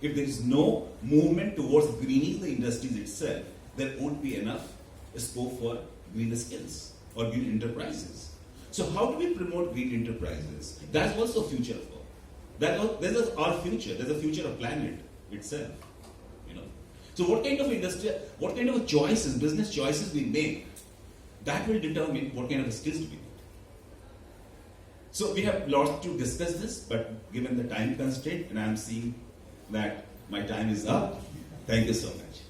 If there is no movement towards greening the industries itself, there won't be enough scope for green skills or green enterprises. So how do we promote green enterprises? That's also future for. There's our future. There's a future of planet itself. So what kind of industry, what kind of choices, business choices we make, that will determine what kind of skills we need. So we have lots to discuss this, but given the time constraint, and I'm seeing that my time is up. Thank you so much.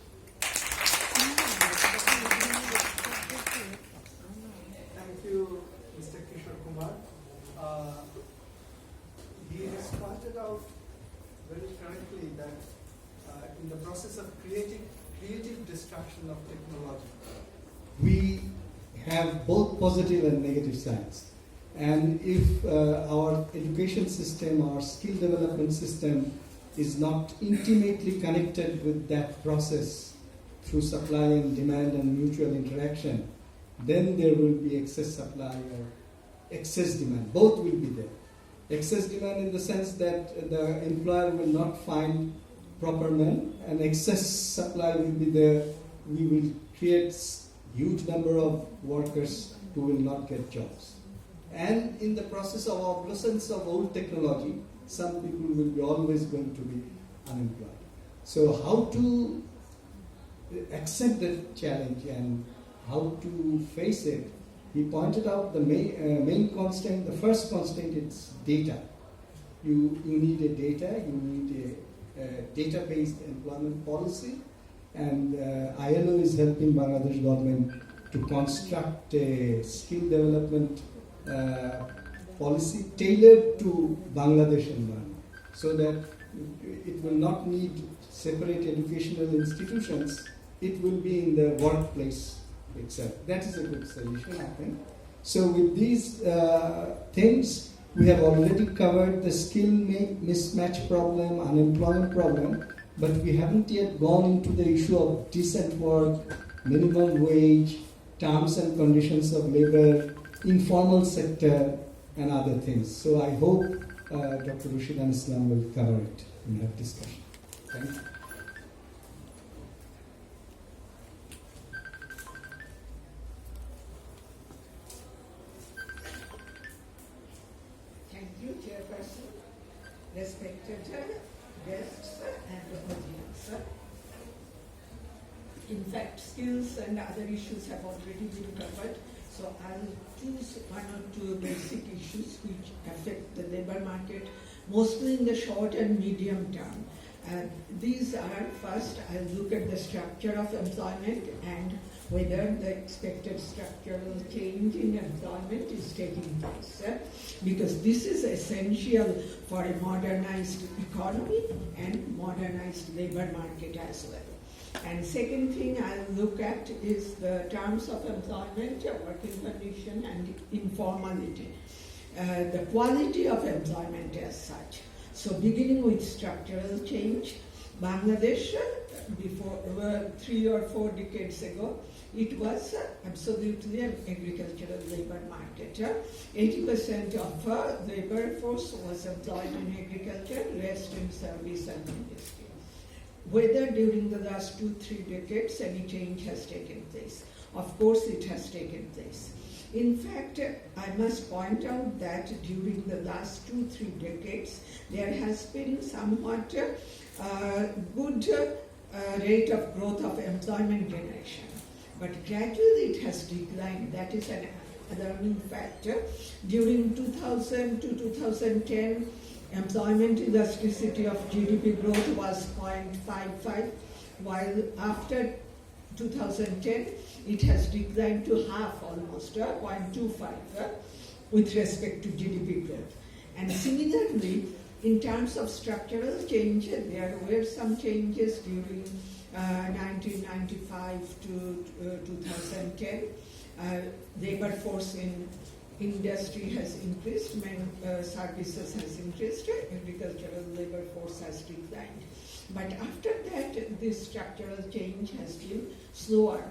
Thank you, Mr. Kishore Kumar. He has pointed out very correctly that in the process of creative destruction of technology, we have both positive and negative sides. And if our education system, our skill development system is not intimately connected with that process through supply and demand and mutual interaction, then there will be excess supply or excess demand. Both will be there. Excess demand in the sense that the employer will not find proper men, and excess supply will be there. We will create huge number of workers who will not get jobs. And in the process of obsolescence of old technology, some people will be always going to be unemployed. So how to accept the challenge and how to face it? He pointed out the main constraint, the first constraint is data. You need a data, you need a data-based employment policy, and ILO is helping Bangladesh government to construct a skill development policy tailored to Bangladesh environment, so that it will not need separate educational institutions, it will be in the workplace itself. That is a good solution, I think. So with these things, we have already covered the skill mismatch problem, unemployment problem, but we haven't yet gone into the issue of decent work, minimum wage, terms and conditions of labor, informal sector, and other things. So I hope Dr. Rushidan Islam will cover it in her discussion. Thank you. Thank you, Chairperson, respected guests and audience. In fact, skills and other issues have already been covered. So I'll choose one or two basic issues which affect the labor market, mostly in the short and medium term. These are, first, I'll look at the structure of employment and whether the expected structural change in employment is taking place. Because this is essential for a modernized economy and modernized labor market as well. And second thing I'll look at is the terms of employment, working condition, and informality. The quality of employment as such. So beginning with structural change, Bangladesh, before 3 or 4 decades ago, it was absolutely an agricultural labor market. 80% of labor force was employed in agriculture, rest in service and industry. Whether during the last 2-3 decades any change has taken place. Of course it has taken place. In fact, I must point out that during the last 2-3 decades, there has been somewhat good rate of growth of employment generation. But gradually it has declined. That is an alarming factor. During 2000 to 2010, employment elasticity of GDP growth was 0.55, while after 2010, it has declined to half almost, 0.25 with respect to GDP growth. And similarly, in terms of structural change, there were some changes during 1995 to 2010. Labor force in industry has increased, services has increased, agricultural labor force has declined. But after that, this structural change has been slower.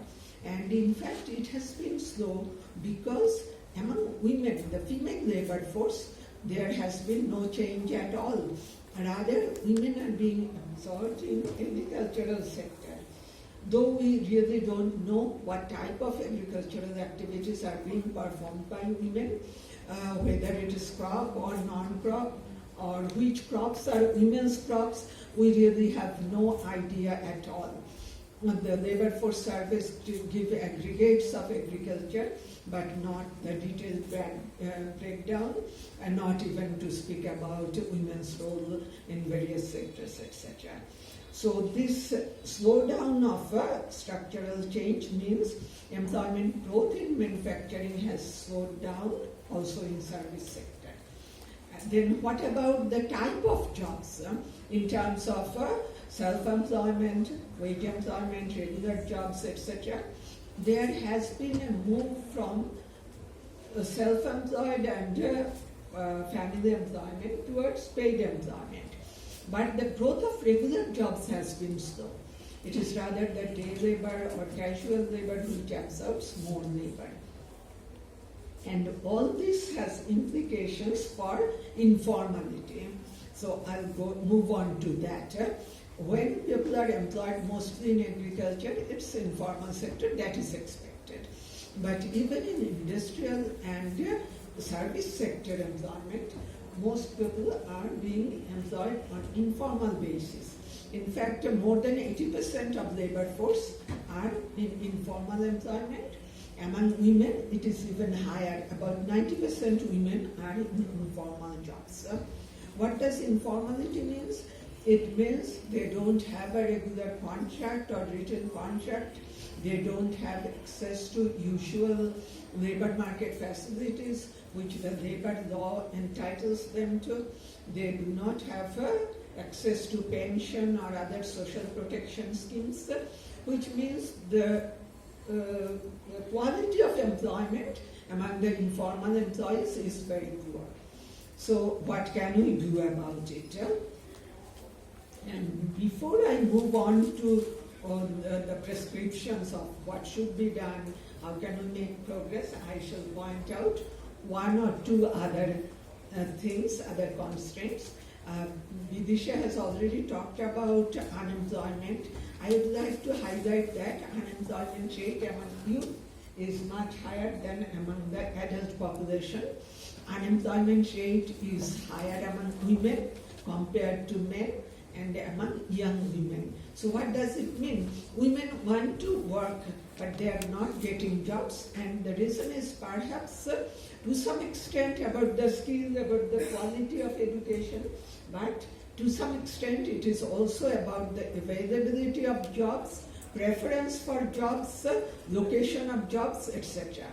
And in fact, it has been slow because among women, the female labor force, there has been no change at all. rather women are being absorbed in agricultural sector. Though we really don't know what type of agricultural activities are being performed by women, whether it is crop or non-crop, or which crops are women's crops, we really have no idea at all. The labor force service to give aggregates of agriculture, but not the detailed breakdown, and not even to speak about women's role in various sectors, etc. So this slowdown of structural change means employment growth in manufacturing has slowed down, also in service sector. And then what about the type of jobs in terms of self-employment, wage employment, regular jobs, etc.? There has been a move from self-employed and family employment towards paid employment. But the growth of regular jobs has been slow. It is rather the day labor or casual labor which absorbs more labor. And all this has implications for informality. So I'll move on to that. When people are employed mostly in agriculture, it's informal sector, that is expected. But even in industrial and service sector employment, most people are being employed on informal basis. In fact, more than 80% of labor force are in informal employment. Among women, it is even higher. About 90% women are in informal jobs. What does informality mean? It means they don't have a regular contract or written contract. They don't have access to usual labor market facilities which the labor law entitles them to. They do not have access to pension or other social protection schemes, which means the quality of employment among the informal employees is very poor. So what can we do about it? And before I move on to the prescriptions of what should be done, how can we make progress, I shall point out one or two other things, other constraints. Vidisha has already talked about unemployment. I would like to highlight that unemployment rate among youth is much higher than among the adult population. Unemployment rate is higher among women compared to men and among young women. So what does it mean? Women want to work, but they are not getting jobs, and the reason is perhaps to some extent about the skill, about the quality of education, but to some extent it is also about the availability of jobs, preference for jobs, location of jobs, etc.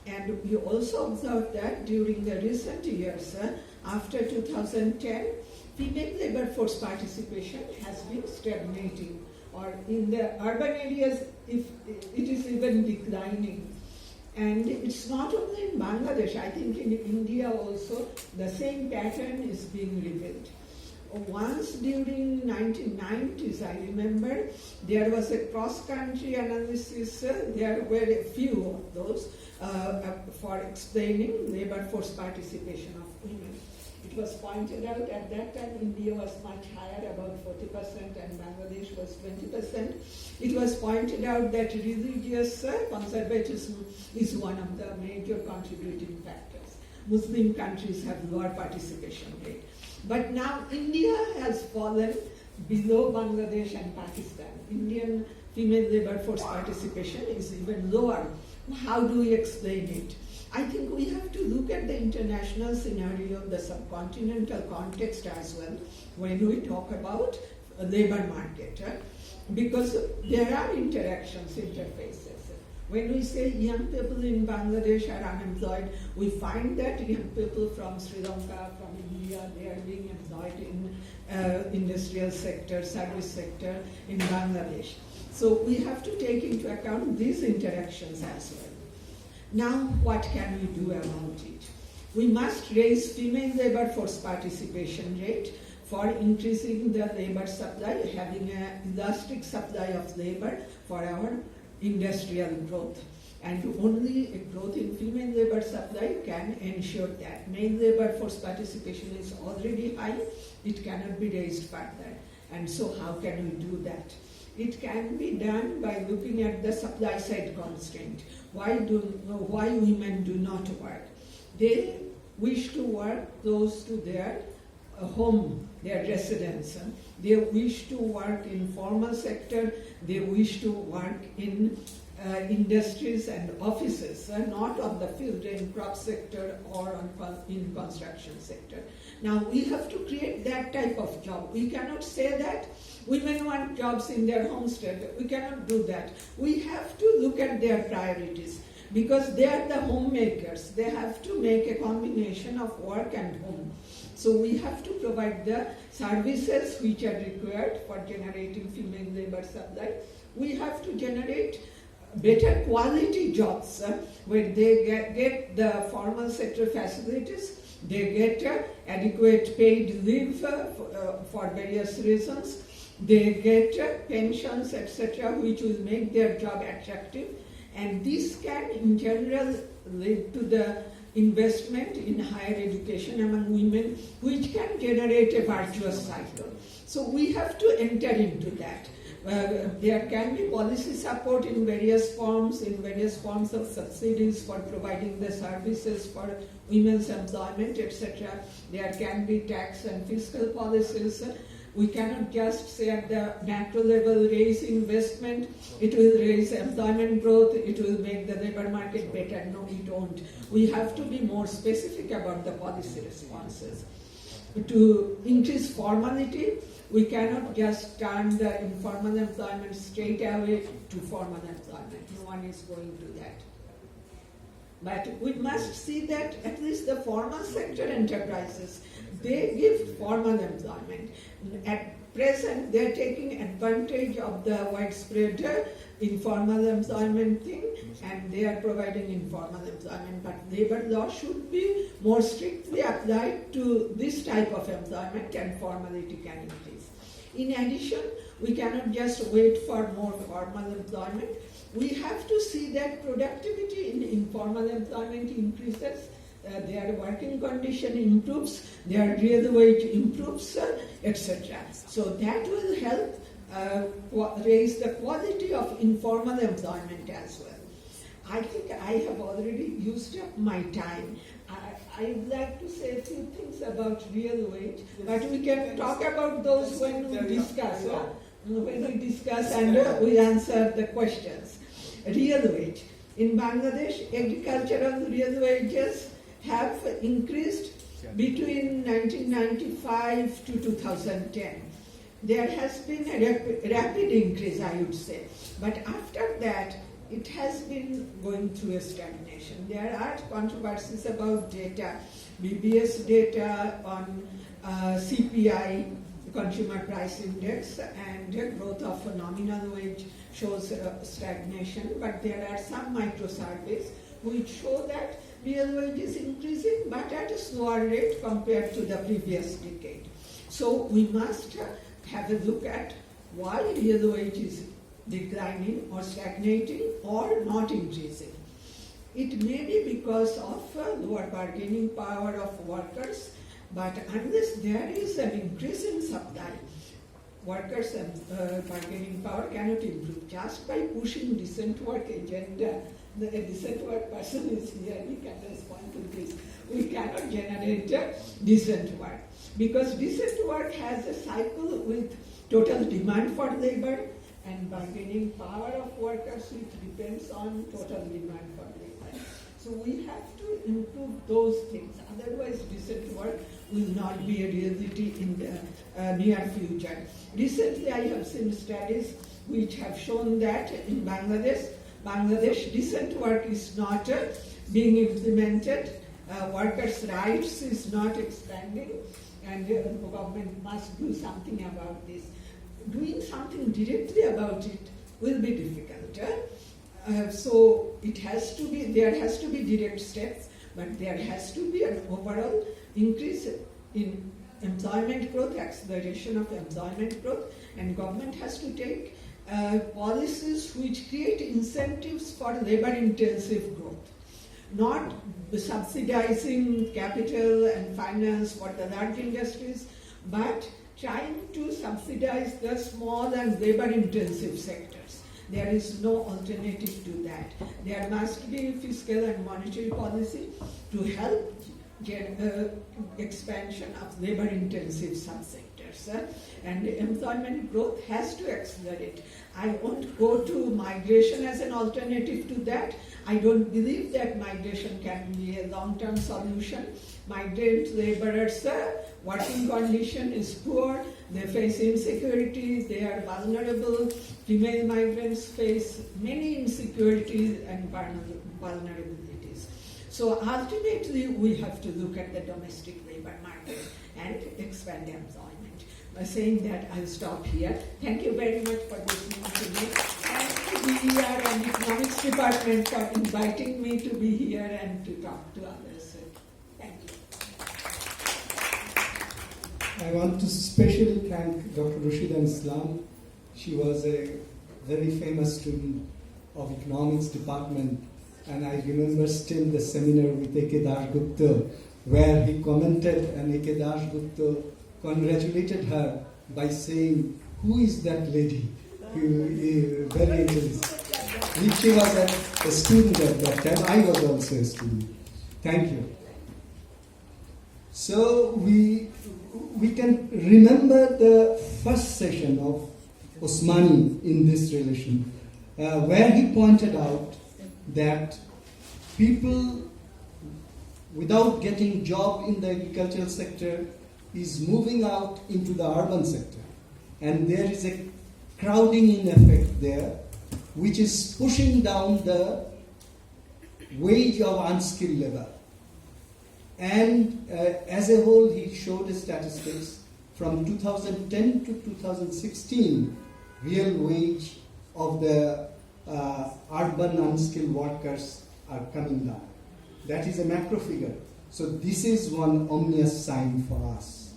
And we also observed that during the recent years, after 2010, female labor force participation has been stagnating, or in the urban areas, if it is even declining. And it's not only in Bangladesh, I think in India also, the same pattern is being revealed. Once during 1990s, I remember, there was a cross-country analysis, there were a few of those, for explaining labor force participation of women. It was pointed out at that time India was much higher, about 40%, and Bangladesh was 20%. It was pointed out that religious conservatism is one of the major contributing factors. Muslim countries have lower participation rate. But now India has fallen below Bangladesh and Pakistan. Indian female labor force participation is even lower. How do we explain it? I think we have to look at the international scenario, the subcontinental context as well, when we talk about a labor market, because there are interactions, interfaces. When we say young people in Bangladesh are unemployed, we find that young people from Sri Lanka, from India, they are being employed in industrial sector, service sector in Bangladesh. So we have to take into account these interactions as well. Now, what can we do about it? We must raise female labor force participation rate for increasing the labor supply, having an elastic supply of labor for our industrial growth. And only a growth in female labor supply can ensure that. Male labor force participation is already high, it cannot be raised further. And so how can we do that? It can be done by looking at the supply side constraint. Why women do not work? They wish to work close to their home, their residence. They wish to work in formal sector. They wish to work in industries and offices, not on the field in crop sector or in construction sector. Now we have to create that type of job. We cannot say that women want jobs in their homestead. We cannot do that. We have to look at their priorities because they are the homemakers. They have to make a combination of work and home. So we have to provide the services which are required for generating female labor supply. We have to generate better quality jobs where they get the formal sector facilities, they get adequate paid leave for various reasons, they get pensions, etc., which will make their job attractive, and this can in general lead to the investment in higher education among women, which can generate a virtuous cycle. So we have to enter into that. There can be policy support in various forms of subsidies for providing the services for women's employment, etc. There can be tax and fiscal policies. We cannot just say at the macro level raise investment, it will raise employment growth, it will make the labor market better. No, it won't. We have to be more specific about the policy responses. To increase formality, we cannot just turn the informal employment straight away to formal employment. No one is going to that. But we must see that at least the formal sector enterprises, they give formal employment. At present, they are taking advantage of the widespread informal employment thing, and they are providing informal employment. But labor law should be more strictly applied to this type of employment, and formality can increase. In addition, we cannot just wait for more formal employment. We have to see that productivity in informal employment increases, their working condition improves, their real wage improves, etc. So that will help raise the quality of informal employment as well. I think I have already used up my time. I would like to say a few things about real wage, but we can talk about those when we discuss. And we answer the questions. Real wage. In Bangladesh, agricultural real wages have increased between 1995 to 2010. There has been a rapid increase, I would say. But after that, it has been going through a stagnation. There are controversies about data, BBS data on CPI, Consumer Price Index, and growth of nominal wage shows stagnation, but there are some micro-surveys which show that real wage is increasing, but at a slower rate compared to the previous decade. So we must have a look at why real wage is declining or stagnating or not increasing. It may be because of lower bargaining power of workers, but unless there is an increase in supply, workers' bargaining power cannot improve just by pushing decent work agenda. A decent work person is here, he can respond to this. We cannot generate decent work because decent work has a cycle with total demand for labor and bargaining power of workers, which depends on total demand for labor. So we have to improve those things. Otherwise, decent work will not be a reality in the near future. Recently, I have seen studies which have shown that in Bangladesh, decent work is not being implemented. Workers' rights is not expanding, and the government must do something about this. Doing something directly about it will be difficult. So it has to be, there has to be direct steps, but there has to be an overall increase in employment growth, acceleration of employment growth, and government has to take policies which create incentives for labor-intensive growth, not subsidizing capital and finance for the large industries, but trying to subsidize the small and labor-intensive sectors. There is no alternative to that. There must be fiscal and monetary policy to help get expansion of labor-intensive subsectors. And employment growth has to accelerate. I won't go to migration as an alternative to that. I don't believe that migration can be a long-term solution. Migrant laborers' working condition is poor, they face insecurity, they are vulnerable. Female migrants face many insecurities and vulnerabilities. So ultimately, we have to look at the domestic labor market and expand employment. By saying that, I'll stop here. Thank you very much for listening to me, and to BER and Economics Department for inviting me to be here and to talk to others. Thank you. I want to specially thank Dr. Rushida Islam. She was a very famous student of Economics Department, and I remember still the seminar with A.K. Dasgupta, where he commented, and A.K. Dasgupta congratulated her by saying, "Who is that lady?" Very intelligent. She was a student at that time. I was also a student. Thank you. So we can remember the first session of Osmani in this relation, where he pointed out that people without getting job in the agricultural sector is moving out into the urban sector, and there is a crowding in effect there, which is pushing down the wage of unskilled labor. And as a whole, he showed the statistics from 2010 to 2016, real wage of the urban unskilled workers are coming down. That is a macro figure. So this is one ominous sign for us.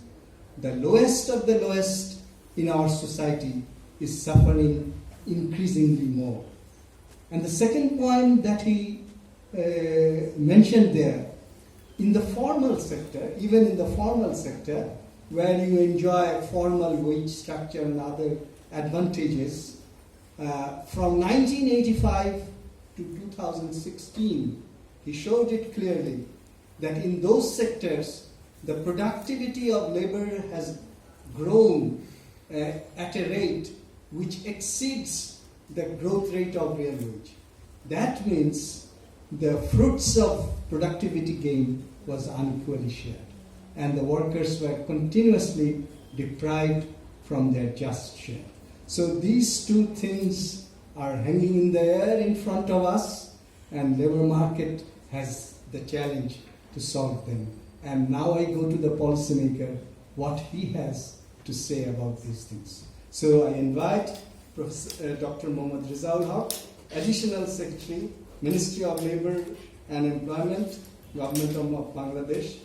The lowest of the lowest in our society is suffering increasingly more. And the second point that he mentioned there, in the formal sector, even in the formal sector, where you enjoy formal wage structure and other advantages, from 1985 to 2016, he showed it clearly that in those sectors, the productivity of labor has grown at a rate which exceeds the growth rate of real wage. That means the fruits of productivity gain was unequally shared, and the workers were continuously deprived from their just share. So these two things are hanging in the air in front of us, and labor market has the challenge to solve them. And now I go to the policymaker, what he has to say about these things. So I invite Professor, Dr. Mohammad Rizaul Haq, Additional Secretary, Ministry of Labour and Employment, Government of Bangladesh.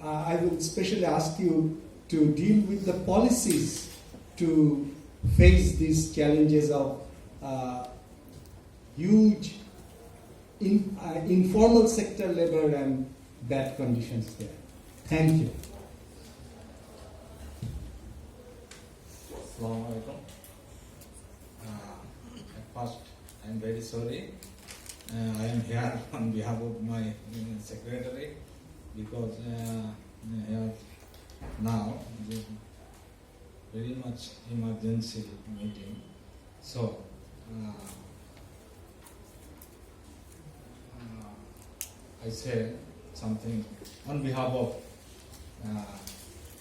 I will especially ask you to deal with the policies to face these challenges of huge informal sector labor and bad conditions there. Thank you. Assalamu alaikum. At first, I am very sorry. I am here on behalf of my secretary because here now very much emergency meeting. So I say something on behalf of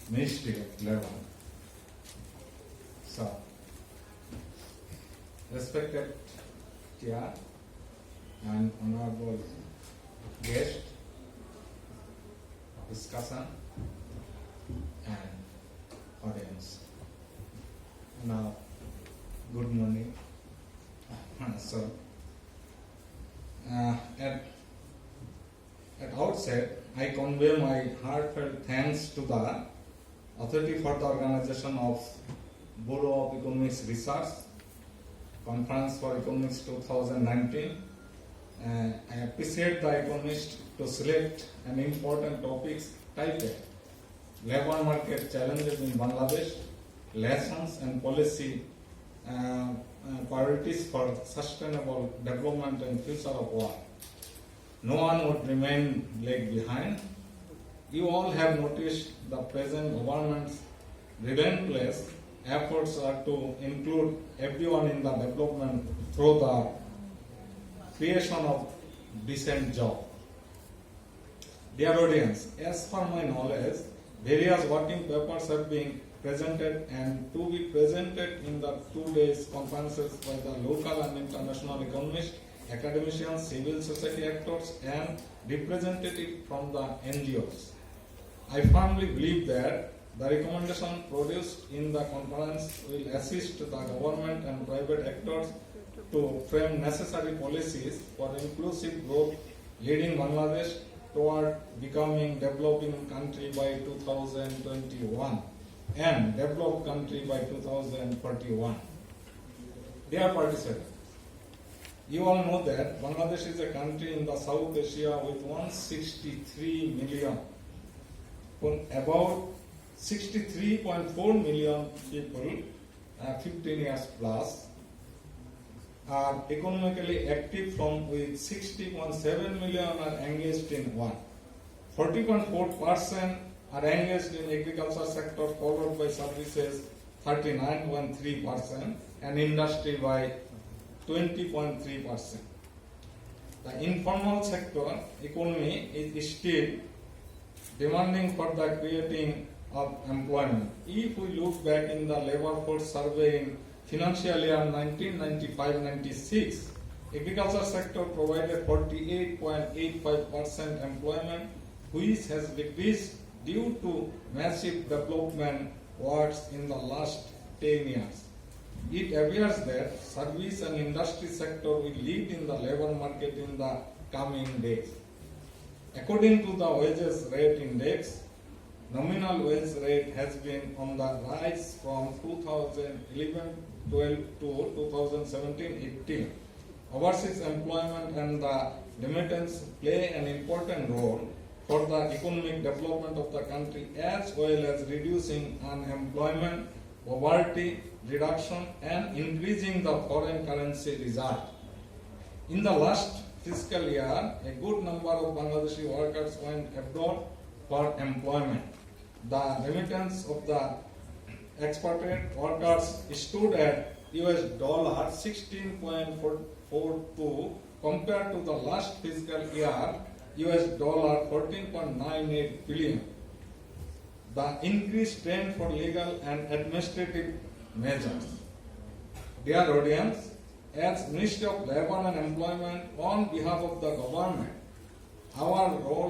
Ministry of Labour. So, respected chair and honorable guest, discussion and audience. Now, good morning. So, at outset, I convey my heartfelt thanks to the authority for the organization of Bureau of Economics Research, Conference for Economics 2019. I appreciate the Economists to select an important topics titled Labor Market Challenges in Bangladesh, Lessons and Policy Priorities for Sustainable Development and Future of Work. No one would remain lag behind. You all have noticed the present government's relentless efforts are to include everyone in the development through the creation of decent jobs. Dear audience, as per my knowledge, various working papers have been presented and to be presented in the 2 days conferences by the local and international economists, academicians, civil society actors and representatives from the NGOs. I firmly believe that the recommendation produced in the conference will assist the government and private actors to frame necessary policies for inclusive growth, leading Bangladesh toward becoming developing country by 2021 and developed country by 2041. Dear participants, you all know that Bangladesh is a country in the South Asia with 163 million, about 63.4 million people, 15 years plus, are economically active from with 60.7 million are engaged in work. 40.4% are engaged in agriculture sector, followed by services 39.3% and industry by 20.3%. The informal sector economy is still demanding for the creating of employment. If we look back in the labor force survey in financial year 1995-96, agriculture sector provided 48.85% employment, which has decreased due to massive development works in the last 10 years. It appears that service and industry sector will lead in the labor market in the coming days. According to the wages rate index, nominal wage rate has been on the rise from 2011-12 to 2017-18. Overseas employment and the remittance play an important role for the economic development of the country as well as reducing unemployment, poverty reduction and increasing the foreign currency reserve. In the last fiscal year, a good number of Bangladeshi workers went abroad for employment. The remittance of the expatriate workers stood at US dollar 16.42 compared to the last fiscal year US dollar 14.98 billion. The increased trend for legal and administrative measures. Dear audience, as Ministry of Labour and Employment on behalf of the government, our role